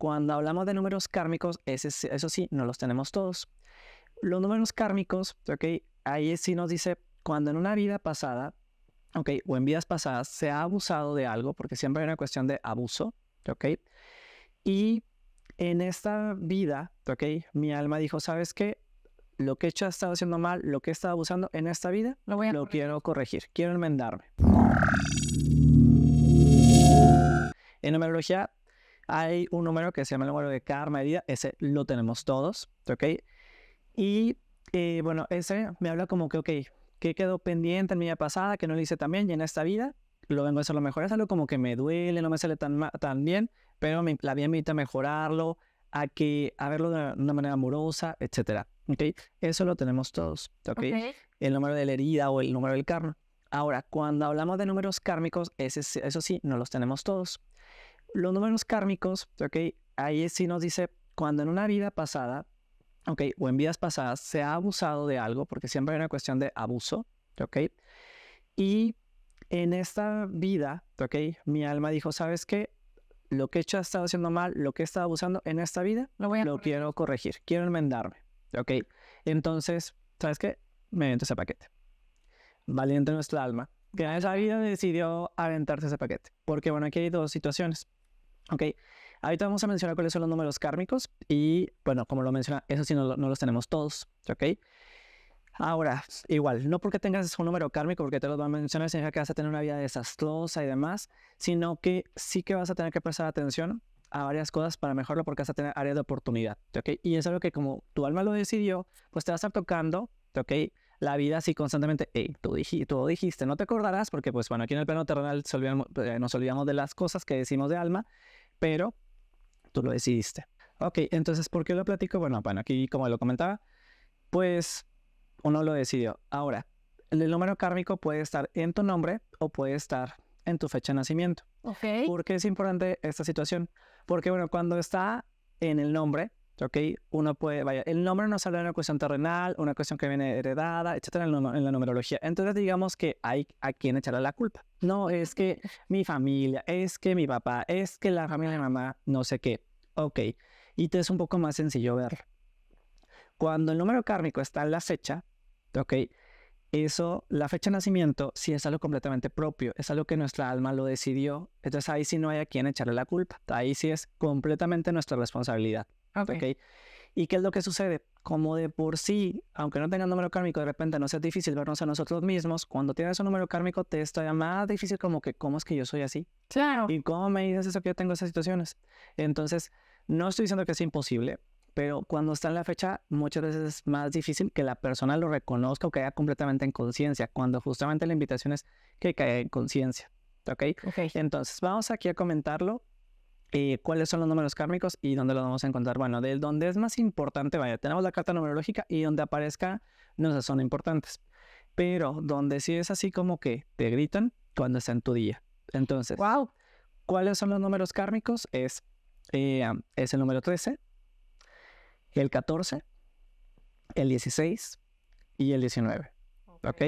cuando hablamos de números kármicos, eso sí, no los tenemos todos. Los números kármicos, ¿ok? Ahí sí nos dice cuando en una vida pasada, ¿ok? O en vidas pasadas se ha abusado de algo, porque siempre hay una cuestión de abuso, ¿ok? Y en esta vida, ¿ok? Mi alma dijo, ¿sabes qué? Lo que he hecho ha estado haciendo mal, lo que he estado abusando en esta vida, lo quiero corregir, quiero enmendarme. En numerología hay un número que se llama el número de karma de vida, ese lo tenemos todos, ¿ok? Y bueno, ese me habla como que, ok, ¿qué quedó pendiente en mi vida pasada, que no lo hice tan bien y en esta vida lo vengo a hacer lo mejor? Es algo como que me duele, no me sale tan bien, pero la vida me invita a mejorarlo, a verlo de una manera amorosa, etcétera, ¿ok? Eso lo tenemos todos, ¿ok? El número de la herida o el número del karma. Ahora, cuando hablamos de números kármicos, eso sí, no los tenemos todos. Los números kármicos, ¿ok? Ahí sí nos dice cuando en una vida pasada, ¿ok? O en vidas pasadas se ha abusado de algo, porque siempre hay una cuestión de abuso, ¿ok? Y en esta vida, ¿ok? Mi alma dijo, ¿sabes qué? Lo que he hecho ha estado haciendo mal, lo que he estado abusando en esta vida, lo quiero corregir, quiero enmendarme, ¿ok? Entonces, ¿sabes qué? Me avento ese paquete. Valiente nuestra alma, que en esa vida decidió aventarse ese paquete. Porque, bueno, aquí hay dos situaciones. Ok, ahorita vamos a mencionar cuáles son los números kármicos y, bueno, como lo menciona, eso sí no los tenemos todos, ¿ok? Ahora, igual, no porque tengas un número kármico, porque te lo voy a mencionar, significa que vas a tener una vida desastrosa y demás, sino que sí que vas a tener que prestar atención a varias cosas para mejorarlo porque vas a tener áreas de oportunidad, ¿ok? Y es algo que como tu alma lo decidió, pues te vas a estar tocando, ¿ok? La vida así constantemente, hey, tú dijiste, no te acordarás porque pues bueno, aquí en el plano terrenal nos olvidamos de las cosas que decimos de alma, pero tú lo decidiste. Ok, entonces, ¿por qué lo platico? Bueno, aquí como lo comentaba, pues uno lo decidió. Ahora, el número kármico puede estar en tu nombre o puede estar en tu fecha de nacimiento. ¿Por qué es importante esta situación? Porque, bueno, cuando está en el nombre, ¿ok? Uno puede, el nombre nos habla de una cuestión terrenal, una cuestión que viene heredada, etcétera, en la numerología. Entonces, digamos que hay a quien echarle la culpa. No, es que mi familia, es que mi papá, es que la familia de mi mamá, no sé qué. Ok, y te es un poco más sencillo verlo. Cuando el número kármico está en la fecha, ¿ok? Eso, la fecha de nacimiento, sí es algo completamente propio, es algo que nuestra alma lo decidió, entonces ahí sí no hay a quien echarle la culpa, ahí sí es completamente nuestra responsabilidad, ¿ok? ¿Y qué es lo que sucede? Como de por sí, aunque no tenga número kármico, de repente no sea difícil vernos a nosotros mismos, cuando tienes un número kármico te es todavía más difícil como que, ¿cómo es que yo soy así? Claro. ¿Y cómo me dices eso que yo tengo esas situaciones? Entonces, no estoy diciendo que es imposible, pero cuando está en la fecha, muchas veces es más difícil que la persona lo reconozca o caiga completamente en conciencia, cuando justamente la invitación es que caiga en conciencia, ¿ok? Entonces, vamos aquí a comentarlo, cuáles son los números kármicos y dónde los vamos a encontrar. Bueno, de donde es más importante, vaya, tenemos la carta numerológica y donde aparezca, no son importantes, pero donde sí es así como que te gritan cuando está en tu día. Entonces, ¿cuáles son los números kármicos? Es el número 13, el 14, el 16 y el 19. ¿Ok?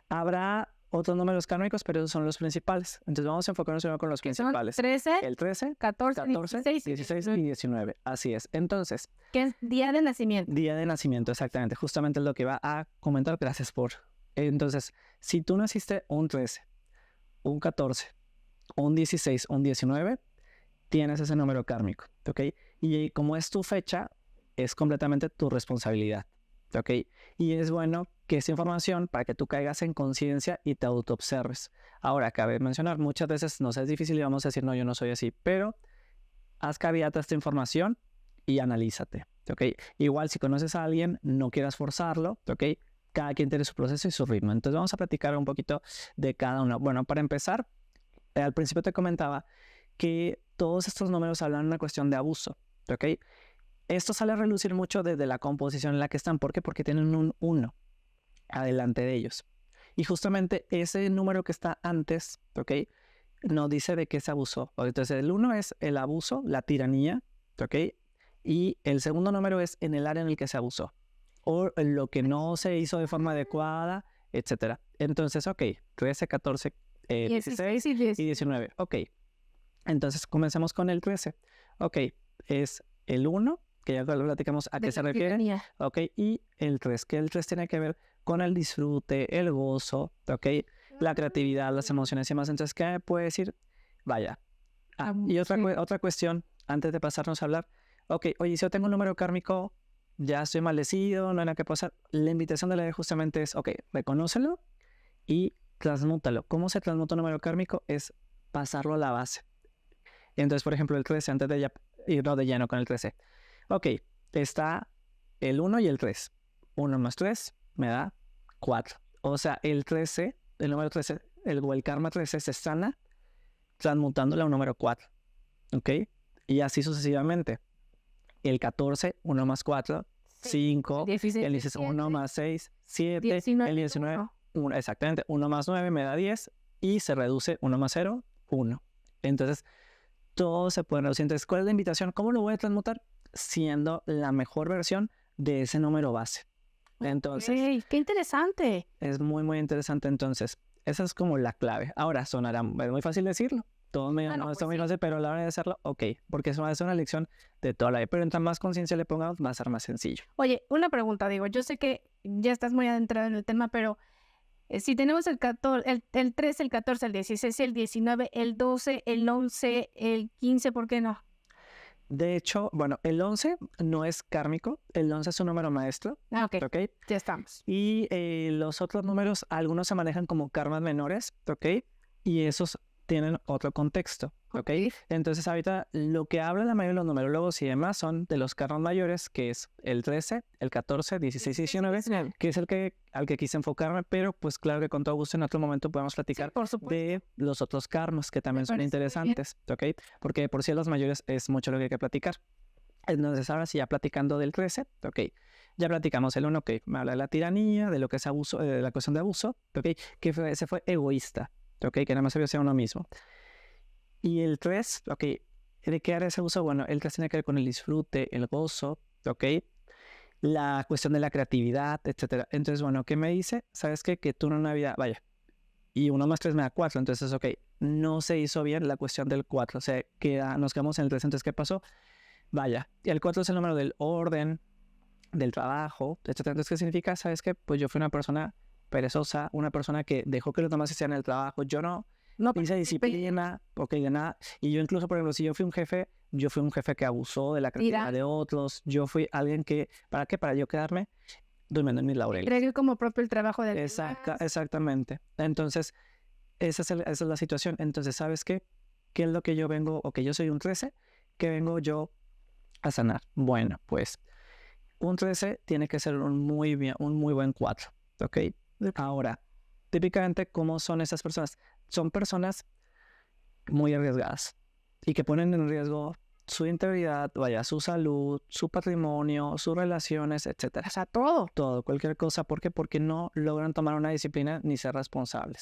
Habrá otros números kármicos, pero esos son los principales. Entonces vamos a enfocarnos con los principales. Son 13, el 13, 14, 16 y 19. Así es. Entonces, ¿qué es día de nacimiento? Día de nacimiento, exactamente. Justamente es lo que va a comentar. Gracias por... Entonces, si tú naciste un 13, un 14, un 16, un 19, tienes ese número kármico, ¿ok? Y como es tu fecha, es completamente tu responsabilidad, ¿ok? Y es bueno que esa información para que tú caigas en conciencia y te autoobserves. Ahora, cabe mencionar, muchas veces nos es difícil y vamos a decir, no, yo no soy así, pero haz caveata a esta información y analízate, ¿ok? Igual si conoces a alguien, no quieras forzarlo, ¿ok? Cada quien tiene su proceso y su ritmo. Entonces vamos a platicar un poquito de cada uno. Bueno, para empezar, al principio te comentaba que todos estos números hablan de una cuestión de abuso, ¿ok? Esto sale a relucir mucho desde la composición en la que están. ¿Por qué? Porque tienen un 1 adelante de ellos. Y justamente ese número que está antes, ¿ok? Nos dice de qué se abusó. Entonces el 1 es el abuso, la tiranía, ¿ok? Y el segundo número es en el área en el que se abusó. O lo que no se hizo de forma adecuada, etc. Entonces, ok, 13, 14, 16 y 19. Ok. Entonces comencemos con el 13. Ok, es el 1, que ya lo platicamos a qué se refiere, ¿ok? Y el 3, que el 3 tiene que ver con el disfrute, el gozo, ¿ok? La creatividad, las emociones y más. Entonces, ¿qué me puede decir? Vaya. Y otra cuestión, antes de pasarnos a hablar. Ok, oye, si yo tengo un número kármico, ya estoy maldecido, no hay nada que pasar. La invitación de la ley justamente es, ok, reconócelo y transmútalo. ¿Cómo se transmuta un número kármico? Es pasarlo a la base. Entonces, por ejemplo, el 13, antes de ya irnos de lleno con el 13. Ok, está el 1 y el 3. 1 más 3 me da 4. O sea, el 13, el número 13, el karma 13 se sana transmutándolo a un número 4. ¿Ok? Y así sucesivamente. El 14, 1 más 4, 5. El 16, 1 más 6, 7. El 19, 1. Exactamente. 1 más 9 me da 10. Y se reduce 1 más 0, 1. Entonces, todo se puede reducir. Entonces, ¿cuál es la invitación? ¿Cómo lo voy a transmutar? Siendo la mejor versión de ese número base. Entonces, ¡qué interesante! Es muy, muy interesante. Entonces, esa es como la clave. Ahora, sonará muy fácil decirlo. Todos me digan, no, está muy fácil, pero a la hora de hacerlo, ok. Porque eso es una lección de toda la vida. Pero entre más conciencia le pongamos, va a ser más sencillo. Oye, una pregunta, digo, yo sé que ya estás muy adentrado en el tema, pero si tenemos el 13, el 14, el 16, el 19, el 12, el 11, el 15, ¿por qué no? De hecho, bueno, el 11 no es kármico, el 11 es un número maestro. Ok, ya estamos. Y los otros números, algunos se manejan como karmas menores, ¿ok? Y esos tienen otro contexto, ¿ok? Entonces ahorita lo que habla la mayoría de los numerólogos y demás son de los karmas mayores, que es el 13, el 14, 16 y 19, que es al que quise enfocarme, pero pues claro que con todo gusto en otro momento podemos platicar de los otros karmas que también son interesantes, ¿ok? Porque por sí los mayores es mucho lo que hay que platicar. Entonces ahora sí, ya platicando del 13, ok, ya platicamos el 1, que me habla de la tiranía, de lo que es abuso, de la cuestión de abuso, ok, que ese fue egoísta, ok, que nada más se vio a uno mismo. Y el 3, ok, ¿de qué era ese abuso? Bueno, el 3 tiene que ver con el disfrute, el gozo, ok, la cuestión de la creatividad, etcétera. Entonces, bueno, ¿qué me dice? ¿Sabes qué? Que tú en una vida, vaya, y 1 más 3 me da 4, entonces, ok, no se hizo bien la cuestión del 4, o sea, nos quedamos en el 3, entonces, ¿qué pasó? Vaya, y el 4 es el número del orden, del trabajo, etcétera. Entonces, ¿qué significa? ¿Sabes qué? Pues yo fui una persona perezosa, una persona que dejó que los demás hicieran el trabajo. Yo no hice disciplina, ok, de nada. Y yo incluso, por ejemplo, si yo fui un jefe que abusó de la creatividad de otros. Yo fui alguien que, ¿para qué? Para yo quedarme durmiendo en mis laureles. Creo como propio el trabajo del Exactamente. Entonces, esa es la situación. Entonces, ¿sabes qué? ¿Qué es lo que yo vengo, o que yo soy un 13, que vengo yo a sanar? Bueno, pues un 13 tiene que ser un muy buen 4, ¿ok? Ahora, típicamente, ¿cómo son esas personas? Son personas muy arriesgadas y que ponen en riesgo su integridad, vaya, su salud, su patrimonio, sus relaciones, etcétera. O sea, todo. Todo, cualquier cosa. ¿Por qué? Porque no logran tomar una disciplina ni ser responsables.